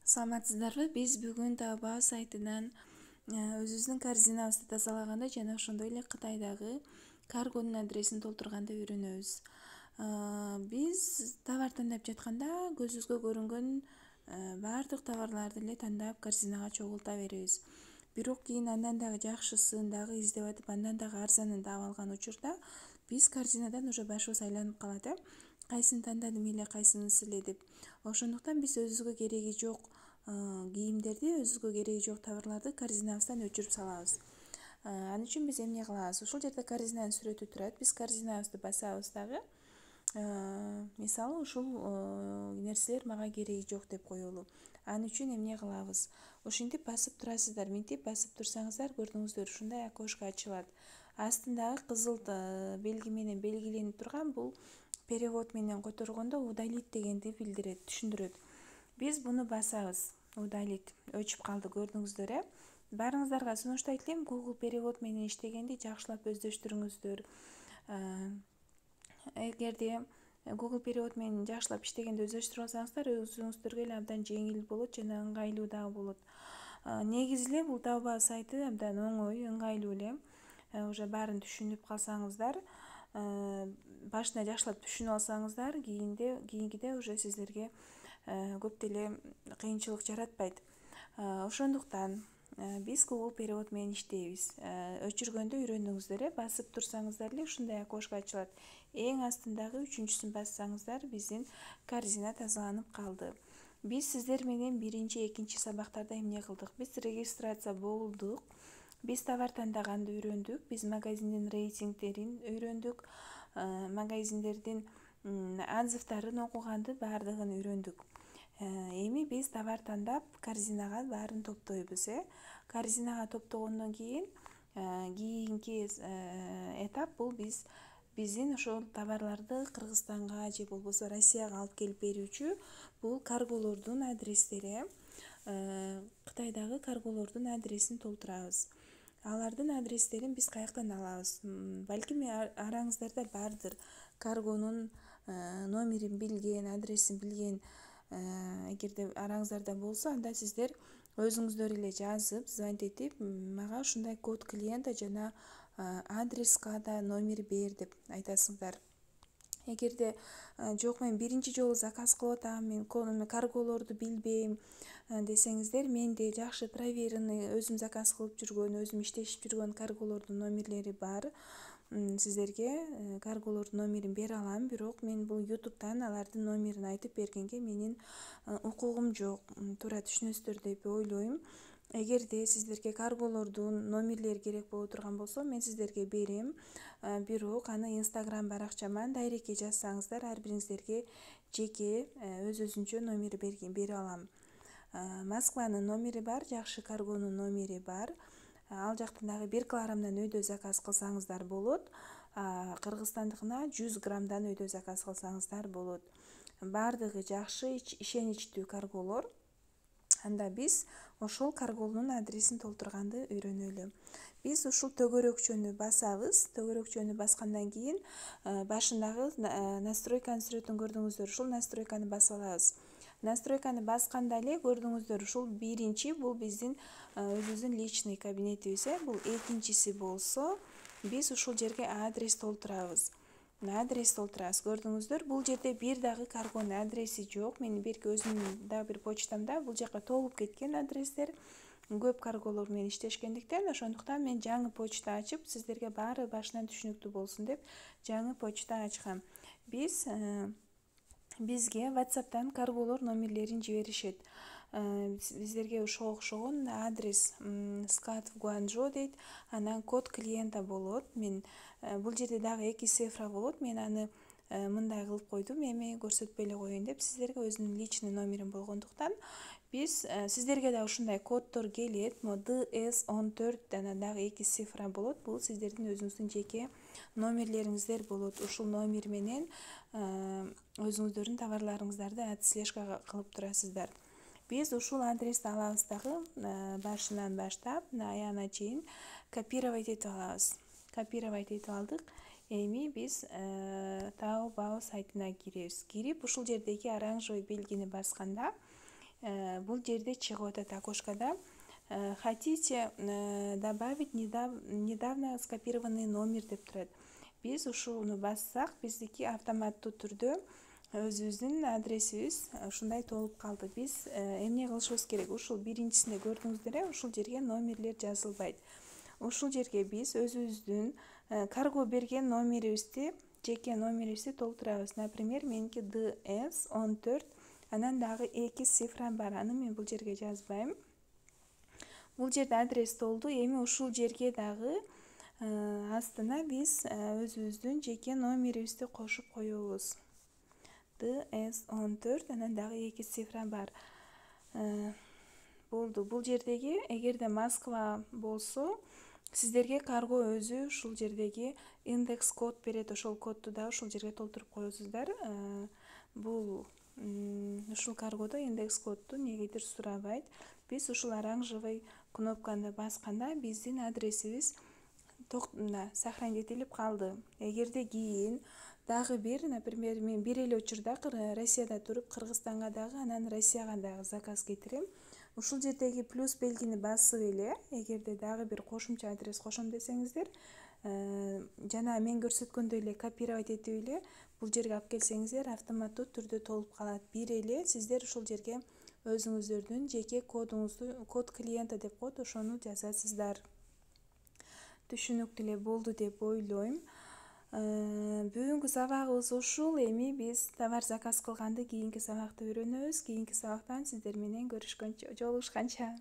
Саламатсыздарбы? Биз бүгүн Taobao сайтынан өзүбүздүн корзинабызды тазалаганда жана ошондой эле Кытайдагы каргонун адресин толтурганды үйрөнөбүз. Биз товар тандап жатканда көзүбүзгө көрүнгөн баардык товарларды эле тандап корзинага чогулта беребиз. Бирок кийин андан дагы жакшысын дагы издеп атып, андан дагы арзанын таап алган учурда биз корзинадан уже башыбыз айланып калат, кайсыны тандадым эле, кайсынысы эле деп. Ошондуктан биз өзүбүзгө кереги жок кийимдерди, өзүбүзгө кереги жок товарларды корзинабыздан өчүрүп салабыз. Ал үчүн биз эмне кылабыз? Ушул жерде корзинанын сүрөтү турат. Биз корзинабызды басабыз дагы. Мисалы ушул нерселер мага кереги жок деп коелу. Ал үчүн эмне кылабыз? Ушинтип басып турасыздар. Минтип басып турсаңыздар, көрдүңүздөр, ушундай окошко ачылат. Астындагы кызыл белги менен белгиленип турган бул перевод менен которгондо удалить дегенди билдирет, түшүндүрөт. Биз буну басабыз. Удалить өчүп калды, көрдүңүздөр, Баарыңыздарга сунуштайт элем, Google перевод менен иштегенди жакшылап өздөштүрүңүздөр. Эгерде Google перевод менен жакшылап иштегенди өздөштүрүп алсаңыздар, өзүңүздөргө эле абдан жеңил болот жана ыңгайлуу дагы болот. Негизи эле бул Taobao сайты абдан оңой, ыңгайлуу эле. Уже баарын түшүнүп калсаңыздар, башында жакшылап түшүнүп алсаңыздар, кийинкиде уже сиздерге көп деле кыйынчылык жаратпайт. Ошондуктан биз Google перевод менен иштейбиз. Өчүргөндө үйрөндүңүздөр, басып турсаңыздар эле ушундай окошко ачылат. Эң астындагы үчүнчүсүн бассаңыздар, биздин корзина тазаланып калды. Биз сиздер менен биринчи, экинчи сабактарда эмне кылдык? Биз регистрация болдук. Биз товар тандаганды үйрөндүк. Биз магазиндин рейтингдерин үйрөндүк. Магазиндердин отзывдарын окуганды баардыгын үйрөндүк. Эми биз товар тандап корзинага баарын топтойбуз. Корзинага топтогондон кийинки этап бул биздин ошол товарларды Кыргызстанга же болбосо Россияга алып келип берүүчү бул карголордун адрестери. Кытайдагы карголордун адресин толтурабыз. Алардын адрестерин биз каяктан алабыз? Балким араңыздарда бардыр, каргонун номерин билген, адресин билген. Эгерде араңыздарда болсо, анда сиздер өзүңүздөр эле жазып, звонить этип, мага ушундай код клиента жана адреска да номер бер деп айтасыңдар. Эгерде жок, мен биринчи жолу заказ кылып атам, мен карголорду билбейм десеңиздер, менде жакшы проверенный, өзүм заказ кылып жүргөн, өзүм иштешип жүргөн карголордун номерлери бар. Сиздерге карголордун номерин бере алам, бирок мен бул YouTube'дан алардын номерин айтып бергенге менин укугум жок. Туура түшүнөсүздөр деп ойлойм. Эгерде сиздерге карголордун номерлери керек боло турган болсо, мен сиздерге берем. Бирок аны Instagram баракчаман дайректке жазсаңыздар, ар бириңиздерге жеке өзүнчө номер бере алам. Москванын номери бар, жакшы каргонун номери бар. Ал жактан дагы 1 килограммдан өйдө заказ кылсаңыздар болот. Кыргызстандыкына 100 граммдан өйдө заказ кылсаңыздар болот. Бардыгы жакшы, ишеничтүү карголор. Анда биз ошол карголордун адресин толтурганды үйрөнөлү. Биз ушул төгөрөкчөнү басабыз. Төгөрөкчөнү баскандан кийин башындагы настройканын сүрөтүн көрдүңүздөр, ушул настройканы басып алабыз. Настройканы басканда эле көрдүңүздөр, ушул биринчи бул биздин өзүбүздүн личный кабинетибиз. Бул экинчиси болсо, биз ушул жерге адрес толтурабыз. Көрдүңүздөр, бул жерде бир дагы каргонун адреси жок. Менин берки өзүмдүн дагы бир почтамда бул жака толуп кеткен адрестер. Көп карголор менен иштешкендиктен, ошондуктан мен жаңы почта ачып, сиздерге баары башынан түшүнүктүү болсун деп жаңы почта ачкам. Бизге WhatsApp'тан карголор номерлерин жиберишет. Биздерге ошого окшогон адрес склад в Гуанчжоу дейт, анан код клиента болот. Мен бул жерде дагы 2 цифра болот. Мен аны мындай кылып койдум, эми көрсөтпөй эле коеюн деп, сиздерге өзүнүн личный номерин болгондуктан биз сиздерге да ушундай коддор келет. DS14 анан дагы 2 цифра болот. Бул сиздердин өзүңүздүн жеке номерлериңиздер болот. Ушул номер менен өзүңүздөрдүн товарларыңыздарды отслежка кылып турасыздар. Биз ушул адрести алабыз дагы, башынан баштап аягына чейин копировать этип алабыз. Копировать этип алдык. Эми биз Taobao сайтына киребиз. Кирип ушул жердеги оранжевый белгини басканда, бул жерде чыгып атат окошкада. Хотите добавить недавно скопированный номер деп турат. Биз ушуну бассак, биздики автоматтуу түрдө өзүбүздүн адресибиз ушундай толуп калды. Биз эмне кылышыбыз керек? Ушул биринчисинде көрдүңүздөр, ушул жерге номерлер жазылбайт. Ушул жерге биз өзүбүздүн карго берген номерибизди, жеке номерибизди толтурабыз. Например, меники DS14, анан дагы 2 цифра бар. Аны мен бул жерге жазбайм. Бул жерде адрес толду. Эми ушул жерге дагы астына биз өзүбүздүн жеке номерибизди кошуп коебуз. DS14, анан дагы 2 цифра бар. Болду. Бул жердеги, эгерде Москва болсо, сиздерге карго өзү ушул жердеги индекс код берет. Ошол кодду да ушул жерге толтуруп коесуздар. Бул ушул каргодо индекс кодду негедир сурабайт. Биз ушул оранжевый кнопканы басканда биздин адресибиз сохранить этилип калды. Эгерде кийин дагы бир, например, мен бир эле учурда Россияда туруп Кыргызстанга дагы, анан Россияга дагы заказ кетирем. Ушул жердеги плюс белгини басып эле, эгерде дагы бир кошумча адрес кошом десеңиздер, жана мен көрсөткөндөй эле копировать этип эле бул жерге алып келсеңиздер, автоматтуу түрдө толуп калат. Бир эле сиздер ушул жерге өзүңүздөрдүн жеке кодуңузду, код клиента деп коет, ошону жазасыздар. Түшүнүктүү эле болду деп ойлойм. Бүгүнкү сабагыбыз ушул. Эми биз товар заказ кылганды кийинки сабакта үйрөнөбүз. Кийинки сабактан сиздер менен жолугушканча.